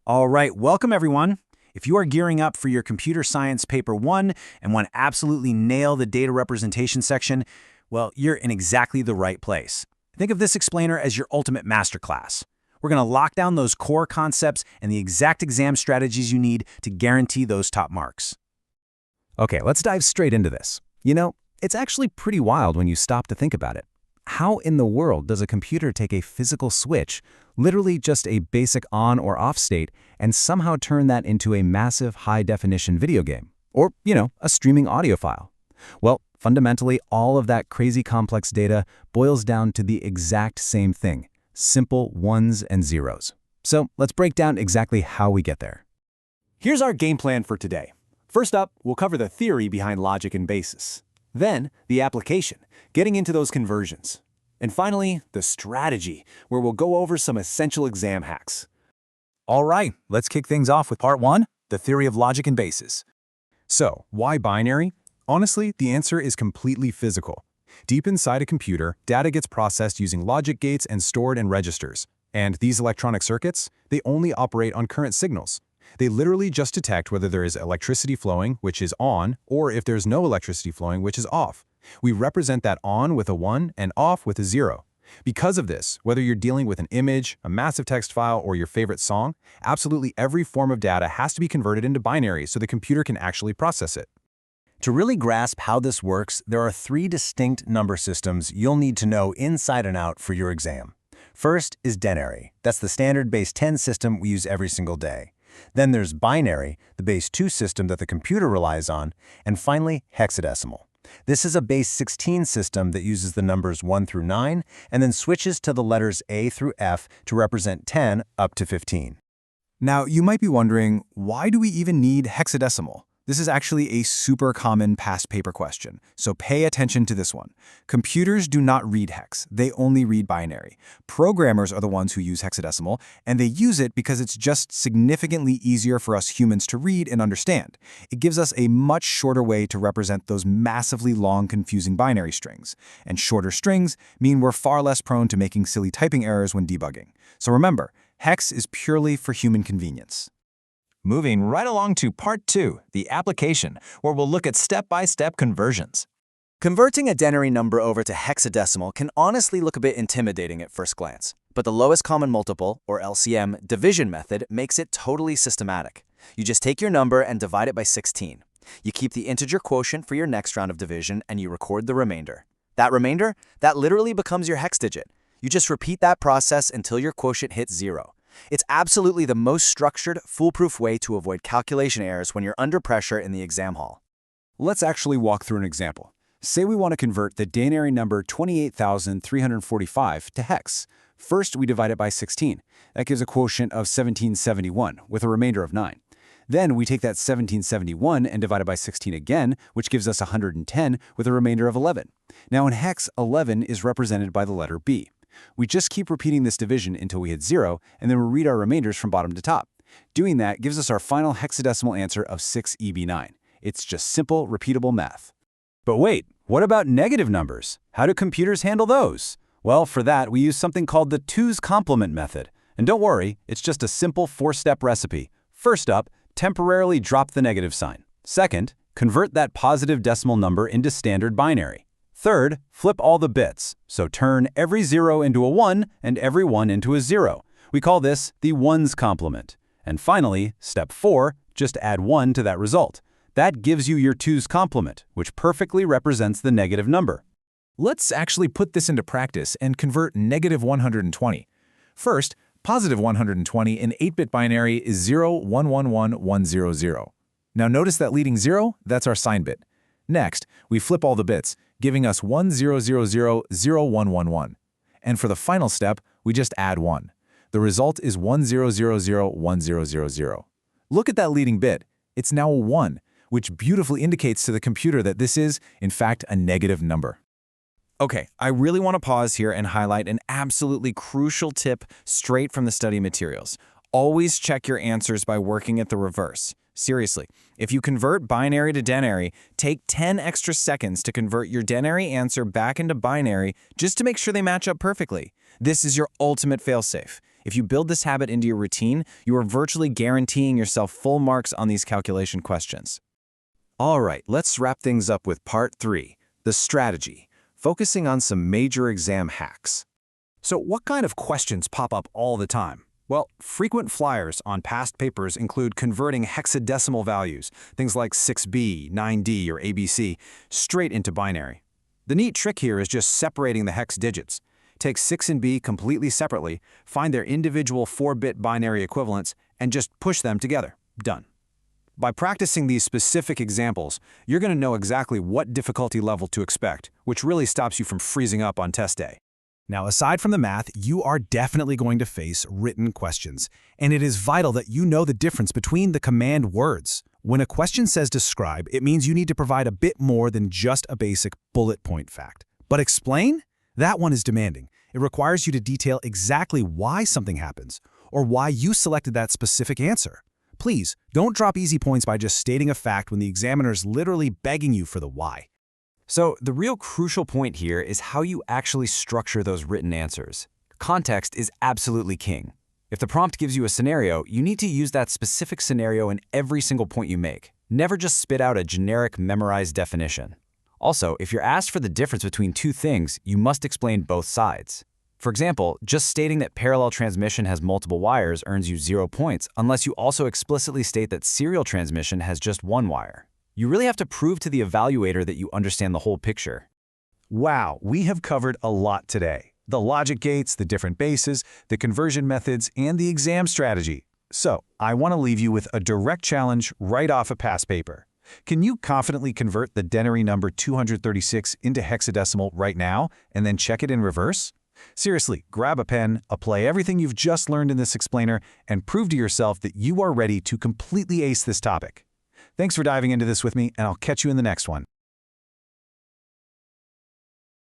All right, welcome everyone. If you are gearing up for your computer science paper 1 and want to absolutely nail the data representation section, well, you're in exactly the right place. Think of this explainer as your ultimate masterclass. We're going to lock down those core concepts and the exact exam strategies you need to guarantee those top marks. Okay, let's dive straight into this. You know, it's actually pretty wild when you stop to think about it. How in the world does a computer take a physical switch, literally just a basic on or off state, and somehow turn that into a massive high-definition video game? Or, a streaming audio file? Well, fundamentally, all of that crazy complex data boils down to the exact same thing: simple ones and zeros. So let's break down exactly how we get there. Here's our game plan for today. First up, we'll cover the theory behind logic and basis. Then, the application, getting into those conversions. And finally, the strategy, where we'll go over some essential exam hacks. All right, let's kick things off with part 1, the theory of logic and basis. So, why binary? Honestly, the answer is completely physical. Deep inside a computer, data gets processed using logic gates and stored in registers. And these electronic circuits, they only operate on current signals. They literally just detect whether there is electricity flowing, which is on, or if there's no electricity flowing, which is off. We represent that on with a 1 and off with a 0. Because of this, whether you're dealing with an image, a massive text file, or your favorite song, absolutely every form of data has to be converted into binary so the computer can actually process it. To really grasp how this works, there are 3 distinct number systems you'll need to know inside and out for your exam. First is denary. That's the standard base 10 system we use every single day. Then there's binary, the base 2 system that the computer relies on, and finally, hexadecimal. This is a base 16 system that uses the numbers 1 through 9 and then switches to the letters A through F to represent 10 up to 15. Now, you might be wondering, why do we even need hexadecimal? This is actually a super common past paper question, so pay attention to this one. Computers do not read hex, they only read binary. Programmers are the ones who use hexadecimal, and they use it because it's just significantly easier for us humans to read and understand. It gives us a much shorter way to represent those massively long, confusing binary strings. And shorter strings mean we're far less prone to making silly typing errors when debugging. So remember, hex is purely for human convenience. Moving right along to part 2, the application, where we'll look at step-by-step conversions. Converting a denary number over to hexadecimal can honestly look a bit intimidating at first glance, but the lowest common multiple, or LCM, division method makes it totally systematic. You just take your number and divide it by 16. You keep the integer quotient for your next round of division, and you record the remainder. That remainder, that literally becomes your hex digit. You just repeat that process until your quotient hits 0. It's absolutely the most structured, foolproof way to avoid calculation errors when you're under pressure in the exam hall. Let's actually walk through an example. Say we want to convert the denary number 28,345 to hex. First, we divide it by 16. That gives a quotient of 1771 with a remainder of 9. Then we take that 1771 and divide it by 16 again, which gives us 110 with a remainder of 11. Now in hex, 11 is represented by the letter B. We just keep repeating this division until we hit 0, and then we read our remainders from bottom to top. Doing that gives us our final hexadecimal answer of 6EB9. It's just simple, repeatable math. But wait, what about negative numbers? How do computers handle those? Well, for that, we use something called the 2's complement method. And don't worry, it's just a simple 4-step recipe. First up, temporarily drop the negative sign. Second, convert that positive decimal number into standard binary. Third, flip all the bits, so turn every 0 into a 1 and every 1 into a 0. We call this the 1's complement. And finally, step 4, just add 1 to that result. That gives you your 2's complement, which perfectly represents the negative number. Let's actually put this into practice and convert negative 120. First, positive 120 in 8-bit binary is 0111100. Now notice that leading 0, that's our sign bit. Next, we flip all the bits, giving us 10000111. And for the final step, we just add 1. The result is 10001000. Look at that leading bit. It's now a 1, which beautifully indicates to the computer that this is, in fact, a negative number. Okay, I really want to pause here and highlight an absolutely crucial tip straight from the study materials. Always check your answers by working at the reverse. Seriously, if you convert binary to denary, take 10 extra seconds to convert your denary answer back into binary just to make sure they match up perfectly. This is your ultimate failsafe. If you build this habit into your routine, you are virtually guaranteeing yourself full marks on these calculation questions. All right, let's wrap things up with part 3, the strategy, focusing on some major exam hacks. So what kind of questions pop up all the time? Well, frequent flyers on past papers include converting hexadecimal values, things like 6B, 9D, or ABC, straight into binary. The neat trick here is just separating the hex digits. Take 6 and B completely separately, find their individual 4-bit binary equivalents, and just push them together. Done. By practicing these specific examples, you're going to know exactly what difficulty level to expect, which really stops you from freezing up on test day. Now, aside from the math, you are definitely going to face written questions, and it is vital that you know the difference between the command words. When a question says describe, it means you need to provide a bit more than just a basic bullet point fact. But explain? That one is demanding. It requires you to detail exactly why something happens, or why you selected that specific answer. Please, don't drop easy points by just stating a fact when the examiner is literally begging you for the why. So the real crucial point here is how you actually structure those written answers. Context is absolutely king. If the prompt gives you a scenario, you need to use that specific scenario in every single point you make. Never just spit out a generic memorized definition. Also, if you're asked for the difference between two things, you must explain both sides. For example, just stating that parallel transmission has multiple wires earns you 0 points unless you also explicitly state that serial transmission has just one wire. You really have to prove to the evaluator that you understand the whole picture. Wow, we have covered a lot today. The logic gates, the different bases, the conversion methods, and the exam strategy. So, I want to leave you with a direct challenge right off a past paper. Can you confidently convert the denary number 236 into hexadecimal right now and then check it in reverse? Seriously, grab a pen, apply everything you've just learned in this explainer, and prove to yourself that you are ready to completely ace this topic. Thanks for diving into this with me, and I'll catch you in the next one.